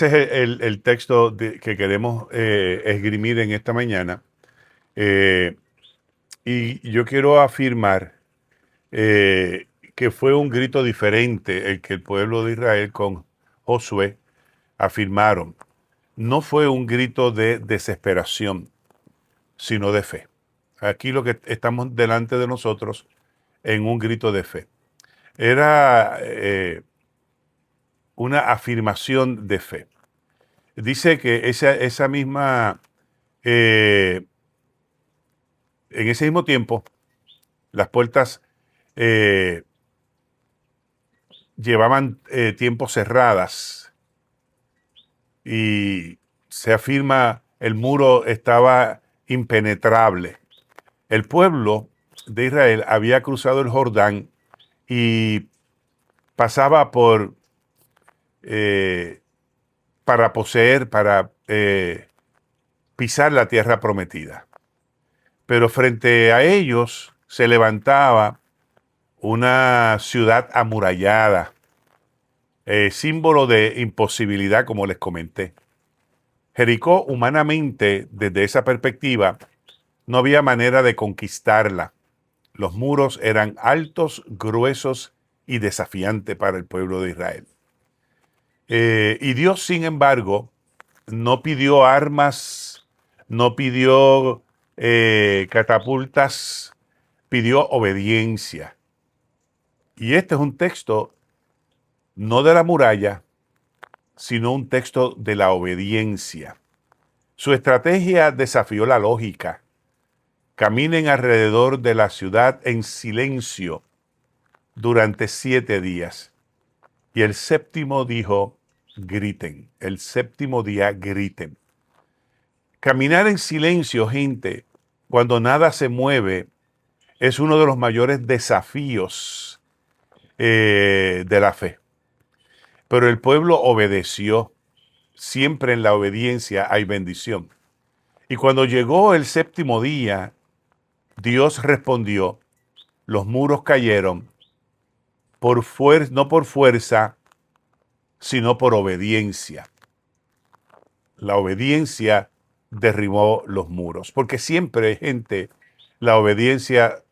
Ese es el texto que queremos esgrimir en esta mañana. Eh, y yo quiero afirmar que fue un grito diferente el que el pueblo de Israel con Josué afirmaron. No fue un grito de desesperación, sino de fe. Aquí lo que estamos delante de nosotros en un grito de fe. Era una afirmación de fe. Dice que esa misma eh, en ese mismo tiempo, las puertas eh, llevaban tiempo cerradas y se afirma el muro estaba impenetrable. El pueblo de Israel había cruzado el Jordán y pasaba por eh, para poseer, para pisar la tierra prometida. Pero frente a ellos se levantaba una ciudad amurallada, símbolo de imposibilidad, como les comenté. Jericó, humanamente, desde esa perspectiva, no había manera de conquistarla. Los muros eran altos, gruesos y desafiantes para el pueblo de Israel. Y Dios, sin embargo, no pidió armas, no pidió catapultas, pidió obediencia. Y este es un texto no de la muralla, sino un texto de la obediencia. Su estrategia desafió la lógica. Caminen alrededor de la ciudad en silencio durante 7 días. Y el séptimo dijo, griten. El séptimo día griten. Caminar en silencio, gente, cuando nada se mueve, es uno de los mayores desafíos de la fe. Pero el pueblo obedeció. Siempre en la obediencia hay bendición. Y cuando llegó el séptimo día, Dios respondió, los muros cayeron no por fuerza, sino por obediencia. La obediencia derribó los muros. Porque siempre, gente, la obediencia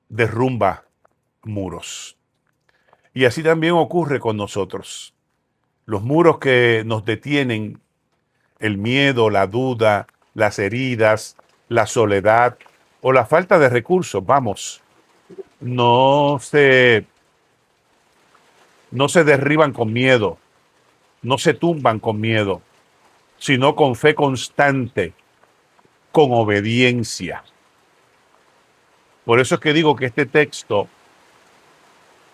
derrumba muros. Y así también ocurre con nosotros. Los muros que nos detienen, el miedo, la duda, las heridas, la soledad o la falta de recursos, vamos, no se, no se derriban con miedo, no se tumban con miedo, sino con fe constante, con obediencia. Por eso es que digo que este texto,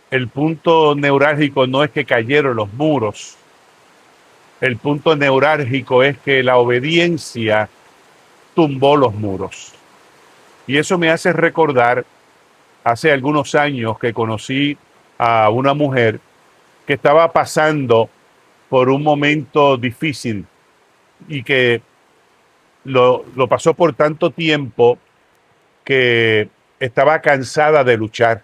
el punto neurálgico no es que cayeron los muros, el punto neurálgico es que la obediencia tumbó los muros. Y eso me hace recordar hace algunos años que conocí a una mujer que estaba pasando por un momento difícil y que lo pasó por tanto tiempo que estaba cansada de luchar.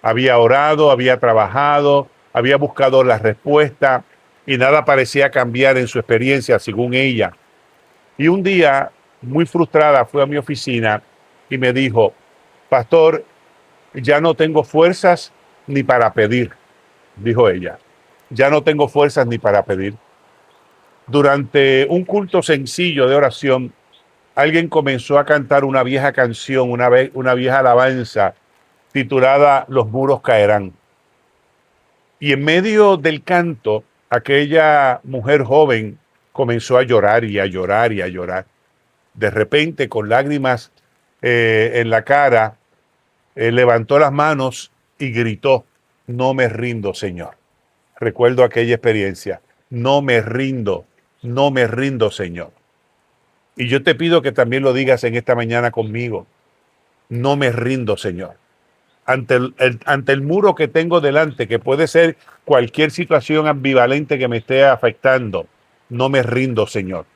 Había orado, había trabajado, había buscado la respuesta y nada parecía cambiar en su experiencia, según ella. Y un día, muy frustrada, fue a mi oficina y me dijo, pastor, ya no tengo fuerzas ni para pedir, dijo ella. Ya no tengo fuerzas ni para pedir. Durante un culto sencillo de oración, alguien comenzó a cantar una vieja canción, una vieja alabanza titulada Los muros caerán. Y en medio del canto, aquella mujer joven comenzó a llorar y a llorar y a llorar. De repente, con lágrimas en la cara, levantó las manos y gritó, no me rindo, Señor. Recuerdo aquella experiencia, no me rindo, no me rindo, Señor. Y yo te pido que también lo digas en esta mañana conmigo, no me rindo, Señor. Ante el muro que tengo delante, que puede ser cualquier situación ambivalente que me esté afectando, no me rindo, Señor.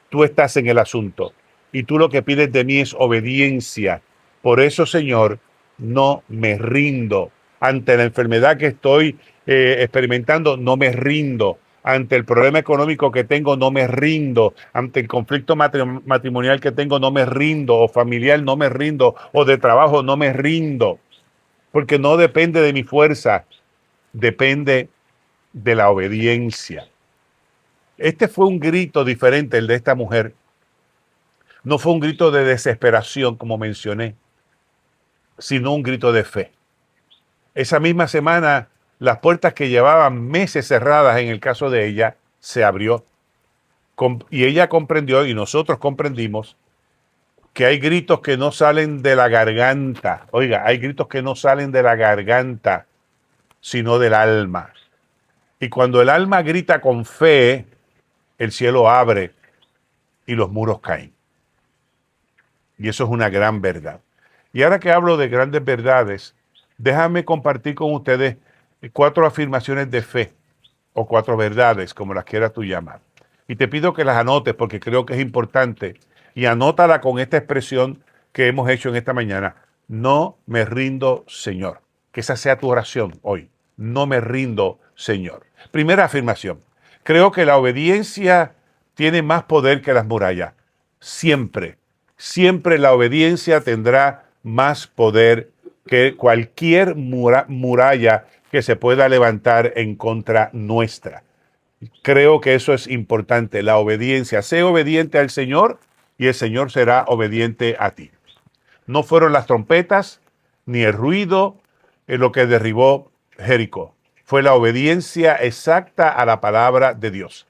Tú estás en el asunto y tú lo que pides de mí es obediencia. Por eso, Señor, no me rindo ante la enfermedad que estoy experimentando, no me rindo. Ante el problema económico que tengo, no me rindo. Ante el conflicto matrimonial que tengo, no me rindo. O familiar, no me rindo. O de trabajo, no me rindo. Porque no depende de mi fuerza, depende de la obediencia. Este fue un grito diferente, el de esta mujer. No fue un grito de desesperación, como mencioné, sino un grito de fe. Esa misma semana, las puertas que llevaban meses cerradas en el caso de ella, se abrió. Y ella comprendió, y nosotros comprendimos, que hay gritos que no salen de la garganta. Oiga, hay gritos que no salen de la garganta, sino del alma. Y cuando el alma grita con fe, el cielo abre y los muros caen. Y eso es una gran verdad. Y ahora que hablo de grandes verdades, déjame compartir con ustedes 4 afirmaciones de fe o 4 verdades, como las quieras tú llamar. Y te pido que las anotes porque creo que es importante. Y anótala con esta expresión que hemos hecho en esta mañana. No me rindo, Señor. Que esa sea tu oración hoy. No me rindo, Señor. Primera afirmación. Creo que la obediencia tiene más poder que las murallas. Siempre, siempre la obediencia tendrá más poder que cualquier muralla que se pueda levantar en contra nuestra. Creo que eso es importante, la obediencia. Sé obediente al Señor y el Señor será obediente a ti. No fueron las trompetas ni el ruido lo que derribó Jericó. Fue la obediencia exacta a la palabra de Dios.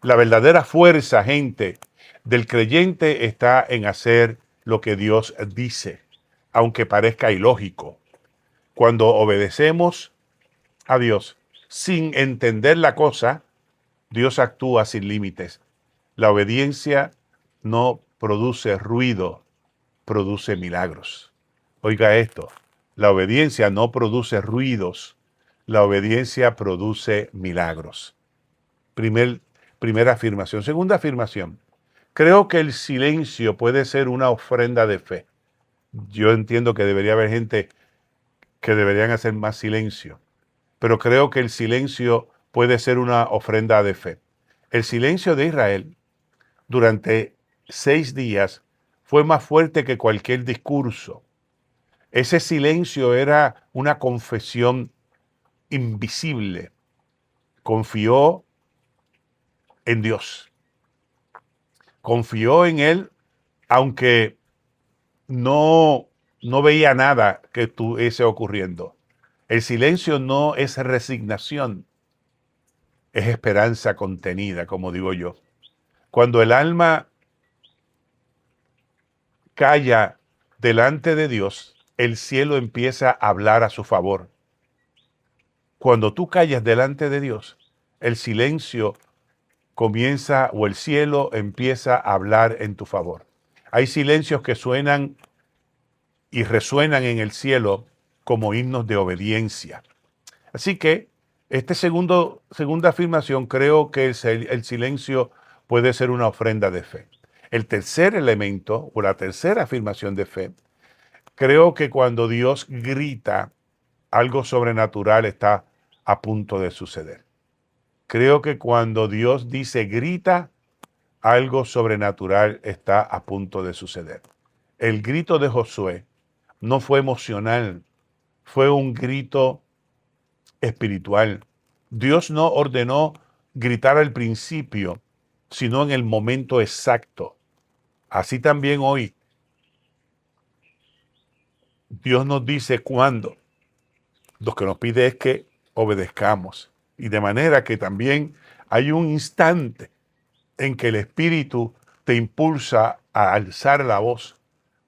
La verdadera fuerza, gente, del creyente está en hacer lo que Dios dice, aunque parezca ilógico. Cuando obedecemos a Dios sin entender la cosa, Dios actúa sin límites. La obediencia no produce ruido, produce milagros. Oiga esto, la obediencia no produce ruidos, la obediencia produce milagros. Primera afirmación. Segunda afirmación, creo que el silencio puede ser una ofrenda de fe. Yo entiendo que debería haber gente que deberían hacer más silencio, pero creo que el silencio puede ser una ofrenda de fe. El silencio de Israel durante 6 días fue más fuerte que cualquier discurso. Ese silencio era una confesión invisible. Confió en Dios. Confió en Él, aunque no veía nada que estuviese ocurriendo. El silencio no es resignación, es esperanza contenida, como digo yo. Cuando el alma calla delante de Dios, el cielo empieza a hablar a su favor. Cuando tú callas delante de Dios, el silencio comienza o el cielo empieza a hablar en tu favor. Hay silencios que suenan y resuenan en el cielo como himnos de obediencia. Así que segunda afirmación, creo que el silencio puede ser una ofrenda de fe. El tercer elemento o la tercera afirmación de fe, creo que cuando Dios grita, algo sobrenatural está a punto de suceder. Creo que cuando Dios dice grita, algo sobrenatural está a punto de suceder. El grito de Josué no fue emocional, fue un grito espiritual. Dios no ordenó gritar al principio, sino en el momento exacto. Así también hoy, Dios nos dice cuándo. Lo que nos pide es que obedezcamos. Y de manera que también hay un instante en que el Espíritu te impulsa a alzar la voz,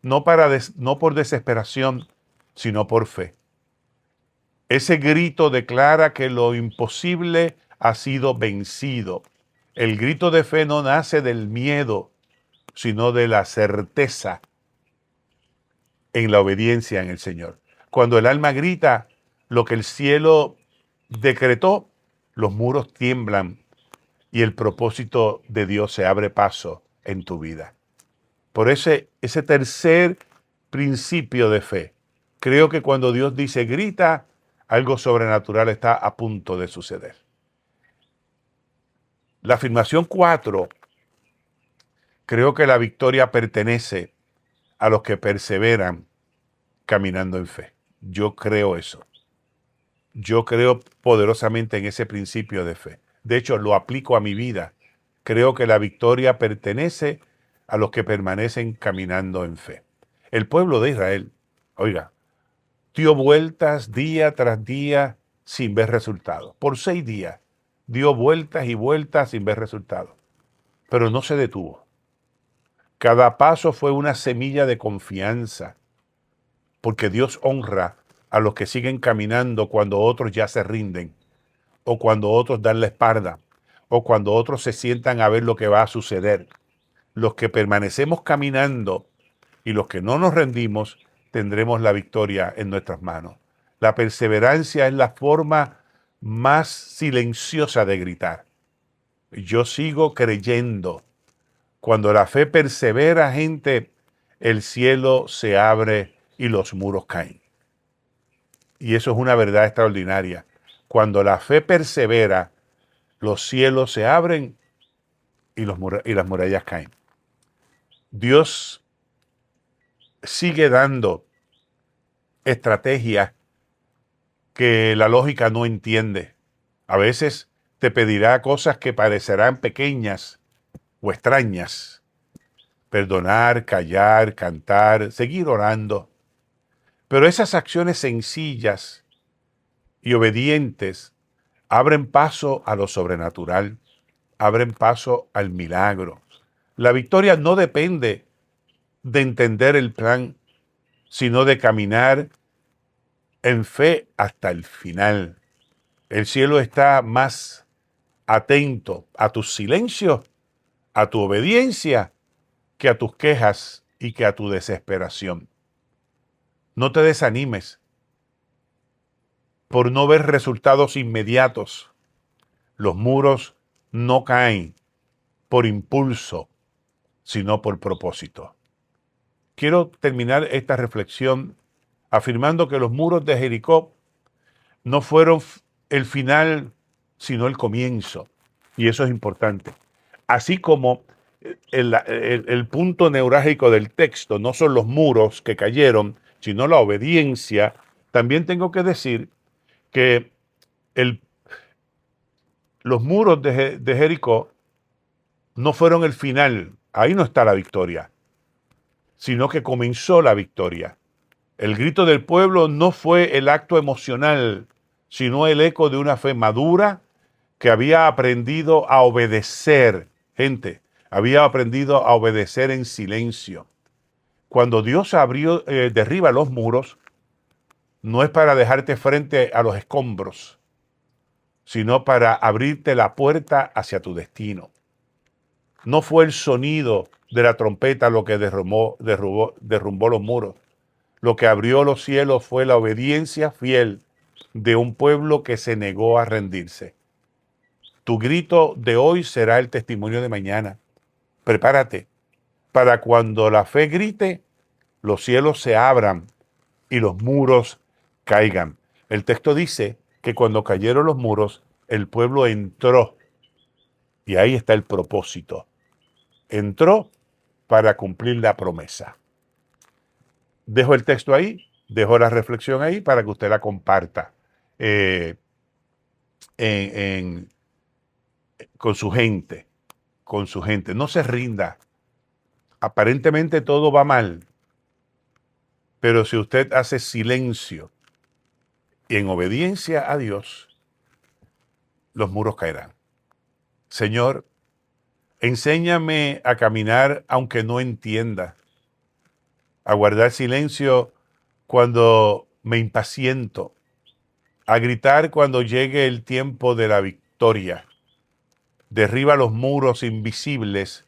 no por desesperación, sino por fe. Ese grito declara que lo imposible ha sido vencido. El grito de fe no nace del miedo, sino de la certeza en la obediencia en el Señor. Cuando el alma grita lo que el cielo decretó, los muros tiemblan y el propósito de Dios se abre paso en tu vida. Por ese tercer principio de fe, creo que cuando Dios dice grita, algo sobrenatural está a punto de suceder. La afirmación 4, creo que la victoria pertenece a los que perseveran caminando en fe. Yo creo eso. Yo creo poderosamente en ese principio de fe. De hecho, lo aplico a mi vida. Creo que la victoria pertenece a los que permanecen caminando en fe. El pueblo de Israel, oiga, dio vueltas día tras día sin ver resultados. Por 6 días dio vueltas y vueltas sin ver resultados. Pero no se detuvo. Cada paso fue una semilla de confianza, porque Dios honra a los que siguen caminando cuando otros ya se rinden, o cuando otros dan la espalda, o cuando otros se sientan a ver lo que va a suceder. Los que permanecemos caminando y los que no nos rendimos, tendremos la victoria en nuestras manos. La perseverancia es la forma más silenciosa de gritar. Yo sigo creyendo. Cuando la fe persevera, gente, el cielo se abre y los muros caen. Y eso es una verdad extraordinaria. Cuando la fe persevera, los cielos se abren y las murallas caen. Dios sigue dando estrategias que la lógica no entiende. A veces te pedirá cosas que parecerán pequeñas o extrañas. Perdonar, callar, cantar, seguir orando. Pero esas acciones sencillas y obedientes abren paso a lo sobrenatural, abren paso al milagro. La victoria no depende de entender el plan, sino de caminar en fe hasta el final. El cielo está más atento a tus silencios, a tu obediencia, que a tus quejas y que a tu desesperación. No te desanimes por no ver resultados inmediatos. Los muros no caen por impulso, sino por propósito. Quiero terminar esta reflexión afirmando que los muros de Jericó no fueron el final, sino el comienzo. Y eso es importante. Así como el punto neurálgico del texto no son los muros que cayeron, sino la obediencia, también tengo que decir que los muros de Jericó no fueron el final. Ahí no está la victoria, sino que comenzó la victoria. El grito del pueblo no fue el acto emocional, sino el eco de una fe madura que había aprendido a obedecer. Gente, había aprendido a obedecer en silencio. Cuando Dios derriba los muros, no es para dejarte frente a los escombros, sino para abrirte la puerta hacia tu destino. No fue el sonido de la trompeta lo que derrumbó los muros. Lo que abrió los cielos fue la obediencia fiel de un pueblo que se negó a rendirse. Tu grito de hoy será el testimonio de mañana. Prepárate para cuando la fe grite, los cielos se abran y los muros caigan. El texto dice que cuando cayeron los muros, el pueblo entró. Y ahí está el propósito. Entró para cumplir la promesa. Dejo el texto ahí, dejo la reflexión ahí para que usted la comparta con su gente, No se rinda. Aparentemente todo va mal, pero si usted hace silencio y en obediencia a Dios, los muros caerán. Señor, enséñame a caminar aunque no entienda, a guardar silencio cuando me impaciento, a gritar cuando llegue el tiempo de la victoria. Derriba los muros invisibles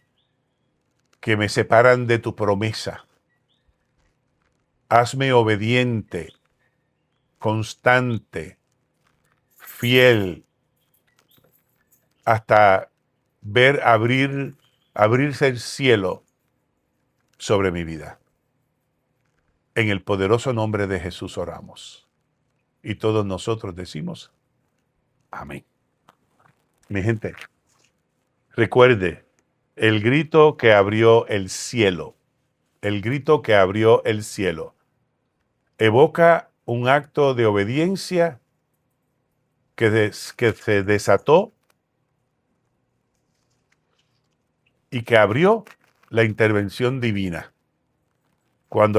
que me separan de tu promesa. Hazme obediente, constante, fiel, hasta ver abrirse el cielo sobre mi vida. En el poderoso nombre de Jesús oramos. Y todos nosotros decimos, amén. Mi gente, recuerde, el grito que abrió el cielo, el grito que abrió el cielo, evoca un acto de obediencia que se desató y que abrió la intervención divina. Cuando